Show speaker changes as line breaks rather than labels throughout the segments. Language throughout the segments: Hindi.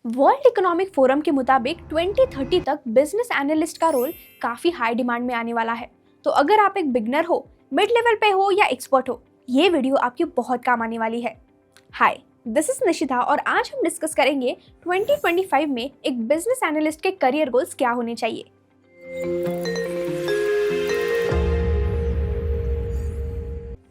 वर्ल्ड इकोनॉमिक फोरम के मुताबिक 2030 तक बिजनेस एनालिस्ट का रोल काफी हाई डिमांड में आने वाला है। तो अगर आप एक बिगनर हो, मिड लेवल पे हो या एक्सपर्ट हो, ये वीडियो आपकी बहुत काम आने वाली है। हाय, दिस इज निशिता और आज हम डिस्कस करेंगे 2025 में एक बिजनेस एनालिस्ट के करियर गोल्स क्या होने चाहिए।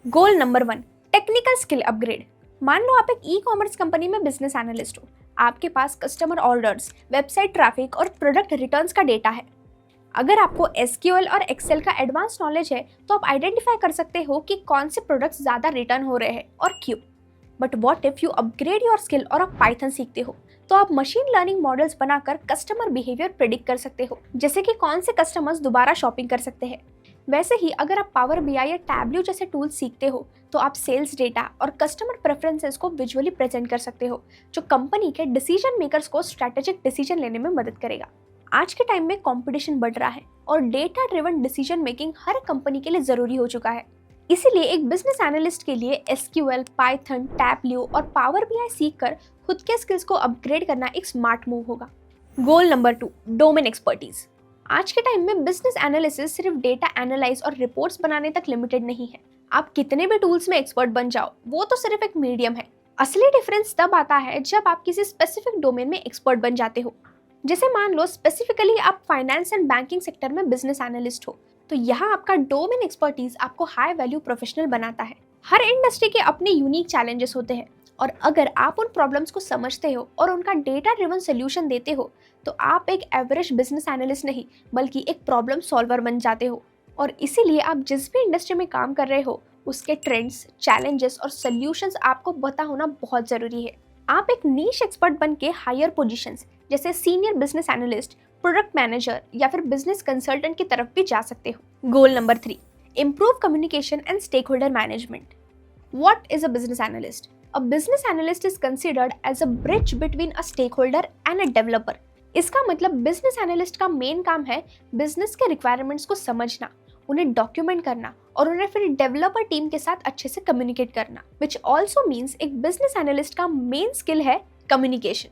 Goal number 1, technical skill upgrade. मान लो आप एक ई कॉमर्स कंपनी में बिजनेस एनालिस्ट हो। आपके पास कस्टमर ऑर्डर्स, वेबसाइट ट्रैफिक और प्रोडक्ट रिटर्न्स का डेटा है। अगर आपको एसक्यूएल और एक्सेल का एडवांस नॉलेज है तो आप आइडेंटिफाई कर सकते हो कि कौन से प्रोडक्ट्स ज़्यादा रिटर्न हो रहे हैं और क्यों। But what if you upgrade your skill और आप पाइथन सीखते हो, तो आप मशीन लर्निंग मॉडल्स बनाकर कस्टमर बिहेवियर प्रिडिक्ट कर सकते हो, जैसे कि कौन से कस्टमर्स दोबारा शॉपिंग कर सकते हैं। वैसे ही अगर आप पावर बीआई या टैब्ल्यू जैसे टूल्स सीखते हो तो आप सेल्स डेटा और कस्टमर प्रेफरेंसेस को विजुअली प्रेजेंट कर सकते हो, जो कंपनी के डिसीजन मेकर्स को स्ट्रैटेजिक डिसीजन लेने में मदद करेगा। आज के टाइम में कंपटीशन बढ़ रहा है और डेटा ड्रिवन डिसीजन मेकिंग हर कंपनी के लिए जरूरी हो चुका है। इसीलिए एक बिजनेस एनालिस्ट के लिए एसक्यूएल, पाइथन, टैब्ल्यू और पावर बीआई सीखकर खुद के स्किल्स को अपग्रेड करना एक स्मार्ट मूव होगा। Goal number 2, domain expertise. आज के टाइम में बिजनेस एनालिसिस सिर्फ डेटा एनालाइज और रिपोर्ट्स बनाने तक लिमिटेड नहीं है। आप कितने भी टूल्स में एक्सपर्ट बन जाओ, वो तो सिर्फ एक मीडियम है। असली डिफरेंस तब आता है जब आप किसी स्पेसिफिक डोमेन में एक्सपर्ट बन जाते हो। जैसे मान लो स्पेसिफिकली आप फाइनेंस एंड बैंकिंग सेक्टर में बिजनेस एनालिस्ट हो, तो यहाँ आपका डोमेन एक्सपर्टीज आपको हाई वैल्यू प्रोफेशनल बनाता है। हर इंडस्ट्री के अपने यूनिक चैलेंजेस होते हैं और अगर आप उन प्रॉब्लम्स को समझते हो और उनका डेटा ड्रिवन सोल्यूशन देते हो, तो आप एक एवरेज बिजनेस एनालिस्ट नहीं बल्कि एक प्रॉब्लम सॉल्वर बन जाते हो। और इसीलिए आप जिस भी इंडस्ट्री में काम कर रहे हो, उसके ट्रेंड्स, चैलेंजेस और सोल्यूशंस आपको पता होना बहुत जरूरी है। आप एक नीश एक्सपर्ट बन के हायर पोजीशंस जैसे senior business analyst, product manager या फिर बिजनेस कंसल्टेंट की तरफ भी जा सकते हो। Goal number 3, improve communication and stakeholder management. What is a business analyst? A business analyst is considered as a bridge between a stakeholder and a developer. इसका मतलब बिजनेस एनालिस्ट का मेन काम है बिजनेस के रिक्वायरमेंट्स को समझना, उन्हें डॉक्यूमेंट करना और उन्हें फिर डेवलपर टीम के साथ अच्छे से कम्युनिकेट करना, विच ऑल्सो मीन्स एक बिजनेस एनालिस्ट का मेन स्किल है कम्युनिकेशन।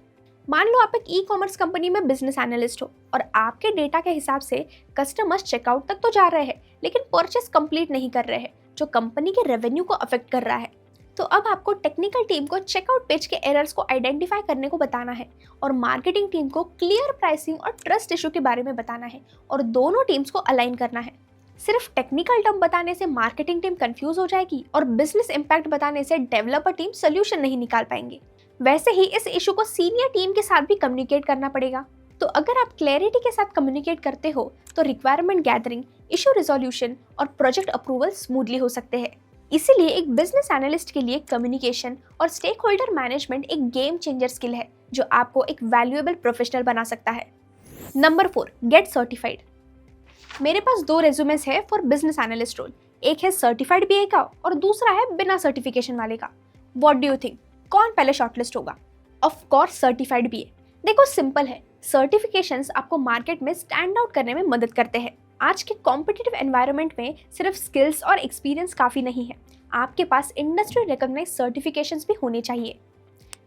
मान लो आप एक ई कॉमर्स कंपनी में बिजनेस एनालिस्ट हो और आपके डेटा के हिसाब से कस्टमर्स चेकआउट तक तो जा रहे हैं लेकिन परचेस कंप्लीट नहीं कर रहे हैं, जो कंपनी के रेवेन्यू को अफेक्ट कर रहा है। तो अब आपको टेक्निकल टीम को चेकआउट पेज के एरर्स को आइडेंटिफाई करने को बताना है और मार्केटिंग टीम को क्लियर प्राइसिंग और ट्रस्ट इशू के बारे में बताना है और दोनों टीम्स को अलाइन करना है। सिर्फ टेक्निकल टर्म बताने से मार्केटिंग टीम कंफ्यूज हो जाएगी और बिजनेस इंपैक्ट बताने से डेवलपर टीम सोल्यूशन नहीं निकाल पाएंगे। वैसे ही इस इशू को सीनियर टीम के साथ भी कम्युनिकेट करना पड़ेगा। तो अगर आप क्लैरिटी के साथ कम्युनिकेट करते हो तो रिक्वायरमेंट गैदरिंग, इशू रिजोल्यूशन और प्रोजेक्ट अप्रूवल स्मूथली हो सकते हैं। इसीलिए एक बिजनेस एनालिस्ट के लिए कम्युनिकेशन और स्टेक होल्डर मैनेजमेंट एक गेम चेंजर स्किल है जो आपको एक वैल्यूएबल प्रोफेशनल बना सकता है। Number 4, gate certified. मेरे पास 2 रेज्यूमेस है फॉर बिजनेस एनालिस्ट रोल। एक है सर्टिफाइड बीए का और दूसरा है बिना सर्टिफिकेशन वाले का। व्हाट डू यू थिंक, कौन पहले शॉर्टलिस्ट होगा? Of course certified BA. देखो सिंपल है, सर्टिफिकेशंस आपको मार्केट में स्टैंड आउट करने में मदद करते हैं। आज के कॉम्पिटिटिव एनवायरनमेंट में सिर्फ स्किल्स और एक्सपीरियंस काफ़ी नहीं है, आपके पास इंडस्ट्री रिकॉग्नाइज्ड सर्टिफिकेशंस भी होने चाहिए।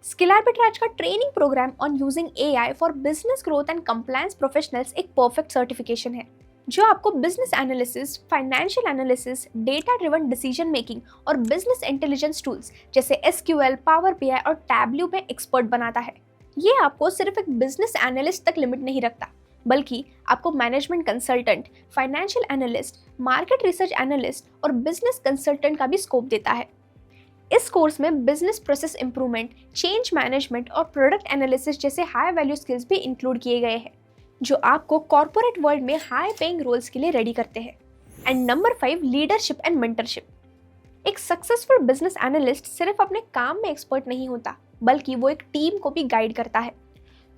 स्किल आर्बिट्राज का training program on using AI for business growth and compliance professionals एक परफेक्ट सर्टिफिकेशन है जो आपको business analysis, financial analysis, data driven decision making और बिजनेस इंटेलिजेंस टूल्स जैसे एसक्यूएल, पावर बीआई और टैब्ल्यू में एक्सपर्ट बनाता है। ये आपको सिर्फ एक बिजनेस एनालिस्ट तक लिमिट नहीं रखता, बल्कि आपको management consultant, financial analyst, market research analyst और बिजनेस कंसल्टेंट का भी स्कोप देता है। इस कोर्स में business process improvement, change management और प्रोडक्ट एनालिसिस जैसे हाई वैल्यू स्किल्स भी इंक्लूड किए गए हैं, जो आपको कॉर्पोरेट वर्ल्ड में हाई पेइंग रोल्स के लिए रेडी करते हैं। And number 5, leadership and mentorship. एक सक्सेसफुल बिजनेस एनालिस्ट सिर्फ अपने काम में एक्सपर्ट नहीं होता, बल्कि वो एक टीम को भी गाइड करता है।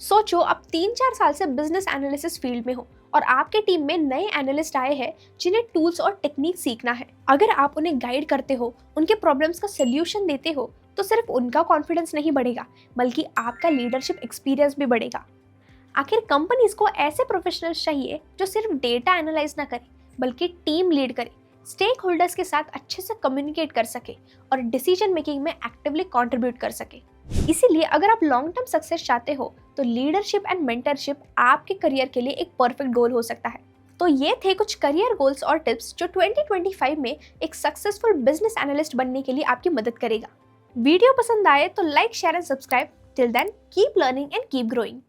सोचो आप 3-4 साल से बिजनेस एनालिसिस फील्ड में हो और आपके टीम में नए एनालिस्ट आए हैं जिन्हें टूल्स और टेक्निक सीखना है। अगर आप उन्हें गाइड करते हो, उनके प्रॉब्लम्स का सोल्यूशन देते हो, तो सिर्फ उनका कॉन्फिडेंस नहीं बढ़ेगा बल्कि आपका लीडरशिप एक्सपीरियंस भी बढ़ेगा। आखिर कंपनीज को ऐसे प्रोफेशनल्स चाहिए जो सिर्फ डेटा एनालाइज ना करे बल्कि टीम लीड करे, स्टेक होल्डर्स के साथ अच्छे से कम्युनिकेट कर सके और डिसीजन मेकिंग में एक्टिवली कंट्रीब्यूट कर सके। इसीलिए अगर आप लॉन्ग टर्म सक्सेस चाहते हो तो लीडरशिप एंड मेंटरशिप आपके करियर के लिए एक परफेक्ट गोल हो सकता है। तो ये थे कुछ करियर गोल्स और टिप्स जो 2025 में एक सक्सेसफुल बिजनेस एनालिस्ट बनने के लिए आपकी मदद करेगा। वीडियो पसंद आए तो like, share and subscribe. Till then keep learning and keep growing.